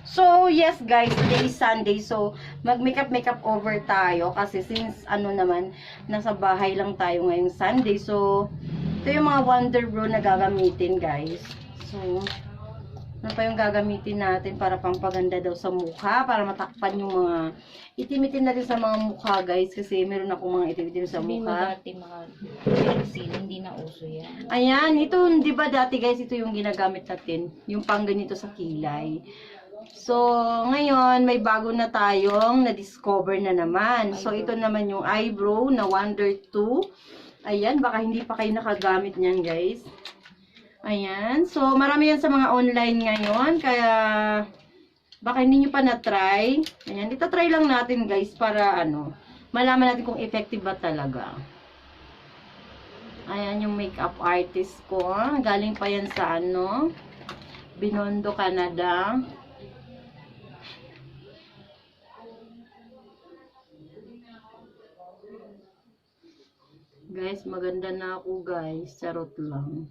So, yes guys, today is Sunday. So, mag-makeup over tayo. Kasi since, naman, nasa bahay lang tayo ngayong Sunday. So, ito yung mga Wonder Brew na gagamitin guys. So, ano pa yung gagamitin natin para pampaganda daw sa mukha. Para matakpan yung mga itim-itim na rin sa mga mukha guys. Kasi meron ako mga itim-itim sa mukha. Dati mga hindi na uso yan. Ayan, ito, di ba dati guys, ito yung ginagamit natin. Yung pangganito sa kilay. So, ngayon, may bago na tayong na-discover na naman. So, ito naman yung eyebrow na Wonder 2. Ayan, baka hindi pa kayo nakagamit niyan, guys. Ayan. So, marami yan sa mga online ngayon. Kaya, baka hindi nyo pa na-try. Ayan, ito-try lang natin, guys, para, malaman natin kung effective ba talaga. Ayan, yung makeup artist ko. Galing pa yan sa, Binondo, Canada. Guys, maganda na ako guys. Charot lang.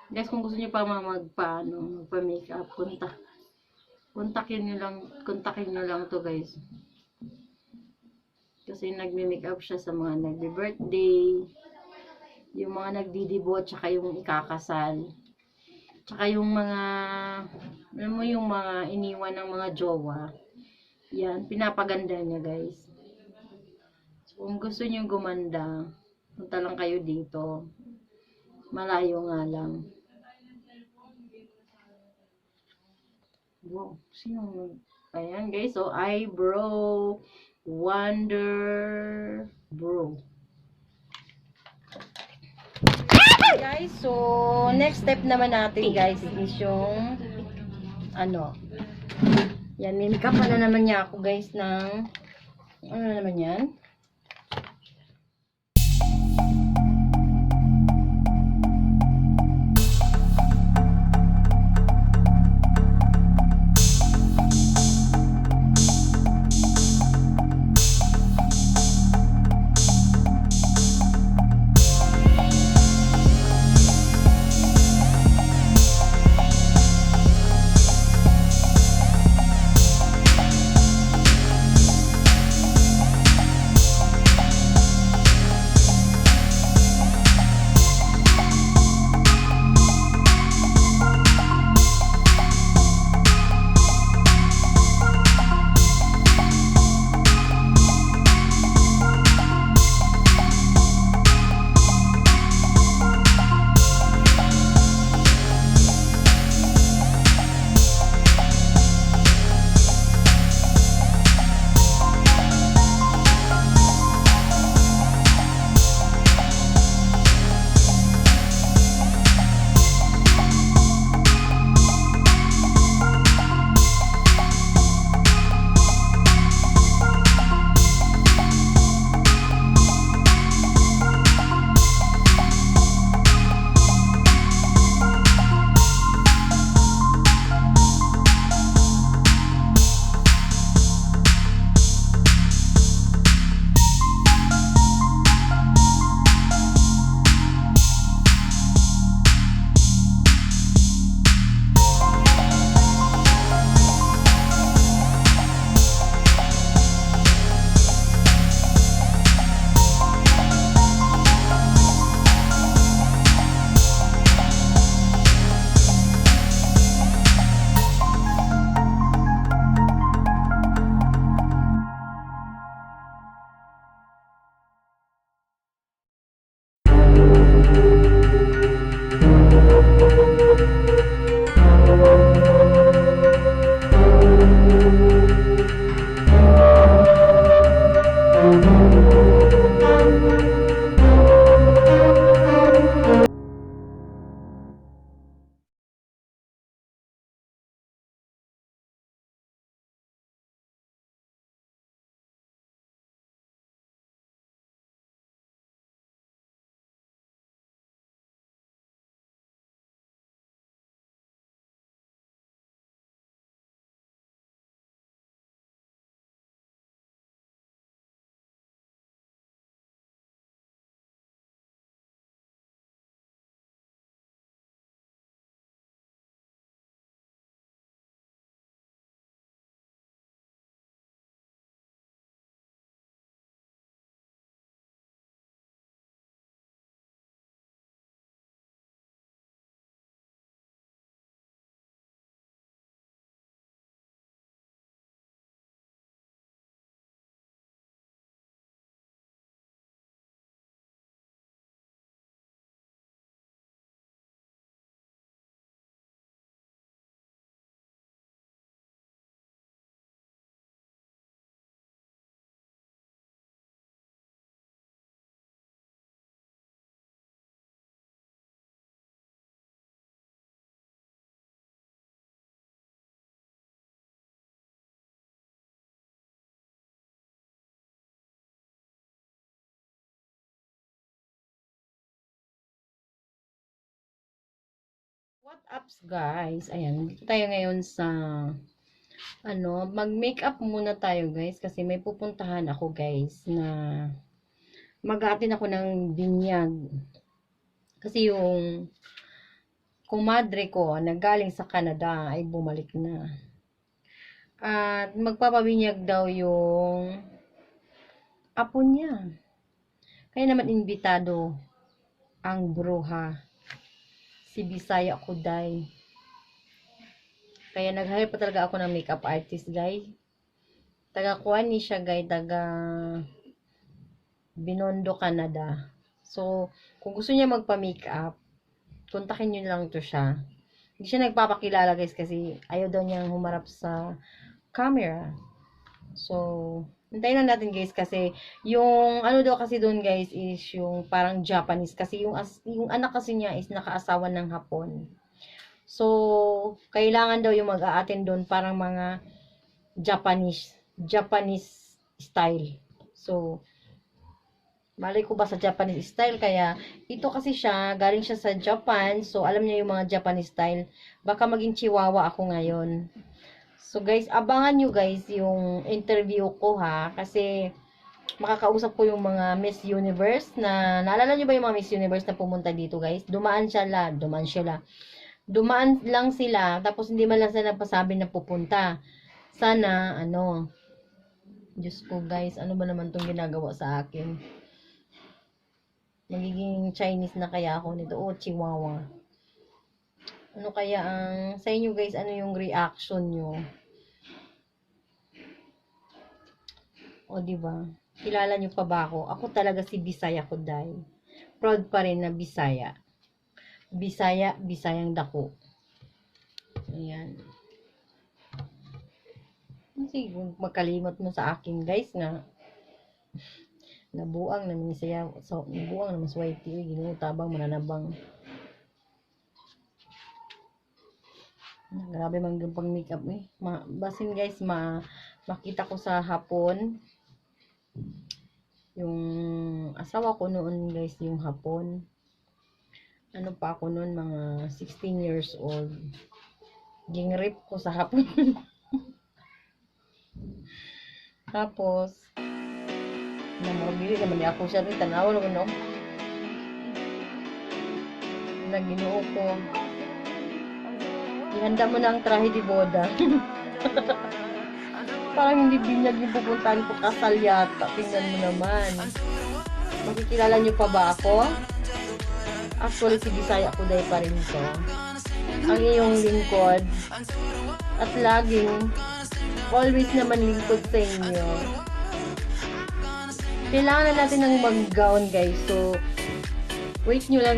Guys, kung gusto niyo pa magpa-makeup, kontakin niyo lang to guys. Kasi nagme-makeup siya sa mga nagbe-birthday, yung mga nagdidibot, tsaka yung ikakasal. Tsaka yung mga, alam mo yung mga iniwan ng mga jowa. Yan, pinapaganda niya guys. So, kung gusto niyo gumanda, punta lang kayo dito. Malayo nga lang. Wow, sino? Ayan guys, so eyebrow Wonder Brew. Guys, so next step naman natin guys is yung yan, may makeup na naman niya ako guys ng ano naman yan. What ups guys? Ayan, dito tayo ngayon sa mag-makeup muna tayo guys kasi may pupuntahan ako guys na mag-aatin ako ng binyag. Kasi yung kumadre ko na galing sa Canada ay bumalik na. At magpapabinyag daw yung apo niya. Kaya naman imbitado ang bruha. Si Bisaya Kuday. Kaya nag-hire pa talaga ako ng makeup artist, guys. Taga-kuan ni siya, guys. Taga Binondo, Canada. So, kung gusto niya magpa-makeup, kontakin niyo lang to siya. Hindi siya nagpapakilala, guys, kasi ayaw daw niyang humarap sa camera. So, hintayin lang natin, guys, kasi yung daw kasi doon, guys, is yung parang Japanese. Kasi yung anak kasi niya is nakaasawa ng Hapon. So, kailangan daw yung mag-a-attend doon parang mga Japanese style. So, malay ko ba sa Japanese style, kaya ito kasi siya, galing siya sa Japan, so alam niya yung mga Japanese style. Baka maging chihuahua ako ngayon. So guys, abangan nyo guys yung interview ko ha, kasi makakausap ko yung mga Miss Universe na, naalala nyo ba yung mga Miss Universe na pumunta dito guys? Dumaan lang sila, tapos hindi man lang sila nagpasabi na pupunta. Sana, Diyos ko guys, ano ba naman tong ginagawa sa akin? Magiging Chinese na kaya ako nito, Chihuahua. Ano kaya sa inyo guys, ano yung reaction nyo? O, diba? Kilala nyo pa ba ako? Ako talaga si Bisaya Kuday. Proud pa rin na Bisaya. Bisayang dako. Ayan. Kasi magkalimot mo sa akin guys na nabuang naman siya. So, nabuang naman sa whitey. Ginutabang, mananabang. Grabe man yung pang makeup eh. Basin guys, makita ko sa Hapon. Yung asawa ko noon guys, yung Hapon. Ano pa ako noon, mga 16 years old. Ging-rape ko sa Hapon. Tapos, namabili naman niya ako siya rin. Tanaw naman no. Naginuo ko. Ihanda mo na ang trahe di boda. Parang hindi binyag yung pupuntahan ko, kasal yata. Tingnan mo naman. Makikilala niyo pa ba ako? Actually, si Bisaya Kuday pa rin to. Ang iyong lingkod. At laging, always naman lingkod sa inyo. Kailangan na natin ng mag-gown, guys. So, wait nyo lang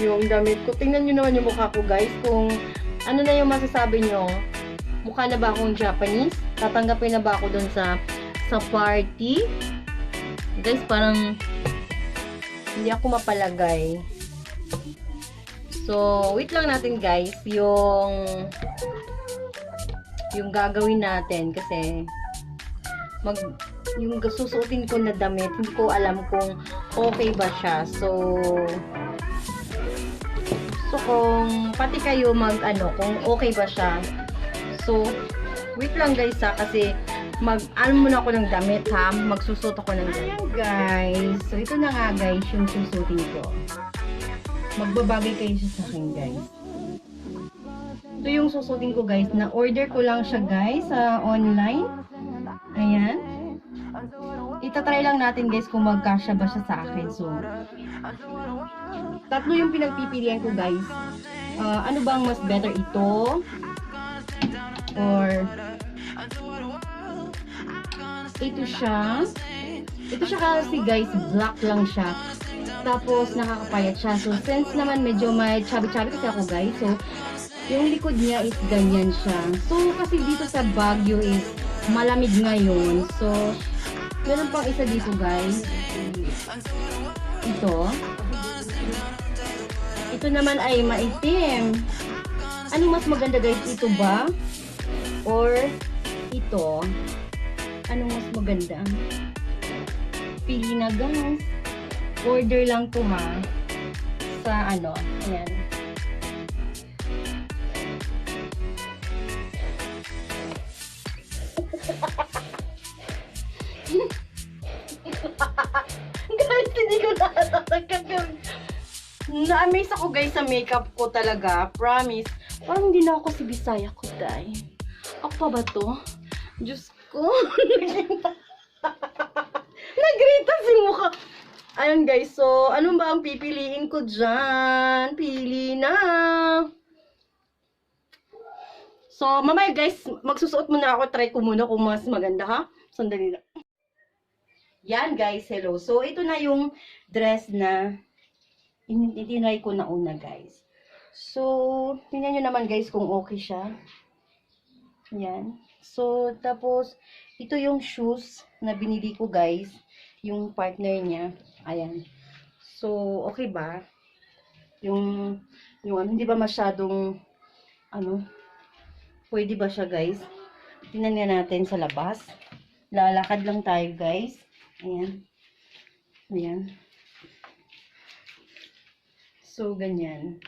yung damit ko. Tingnan nyo naman yung mukha ko, guys. Kung ano na yung masasabi nyo. Mukha na ba akong Japanese? Tatanggapin na ba ako dun sa party? Guys, parang hindi ako mapalagay. So, wait lang natin guys, yung gagawin natin kasi yung susuotin ko na damit, hindi ko alam kung okay ba siya. So kung pati kayo kung okay ba siya. So, wait lang guys ha, kasi muna ako ng damit ha, magsusot ako ng damit. Ayan guys, so ito na nga guys yung susutin ko. Magbabagay kayo sa akin guys. Ito yung susutin ko guys, na order ko lang siya guys sa online. Ayan. Itatry lang natin guys kung magkasya ba siya sa akin. So, tatlo yung pinagpipilian ko guys. Ano bang mas better, ito or ito siya kasi guys, black lang siya. Tapos, nakakapayat siya. So, since naman medyo may chubby-chubby kasi ako guys. So, yung likod niya is ganyan siya. So, kasi dito sa Baguio is malamig ngayon. So, meron pang isa dito guys. Ito naman ay maitim. Ano mas maganda guys? Ito ba? Or ito? Anong mas maganda? Pili na guys. Order lang to ha. Sa ayan. Na-amaze ako guys sa makeup ko talaga. Promise. Parang hindi na ako si Bisaya ko, day. Ako pa ba to? Diyos ko. Nagrita si mukha. Ayun guys, so ano ba ang pipiliin ko dyan? Pili na. So, mamaya guys, magsusuot muna ako. Try ko muna kung mas maganda ha. Sandali lang. Yan guys, hello. So, ito na yung dress na itinry ko na una guys. So, tingnan nyo naman guys kung okay siya. Yan. So, tapos, ito yung shoes na binili ko guys. Yung partner niya. Ayan. So, okay ba? Yung hindi ba masyadong, pwede ba siya guys? Tingnan nga natin sa labas. Lalakad lang tayo guys. Ayan. Ayan. So, ganyan.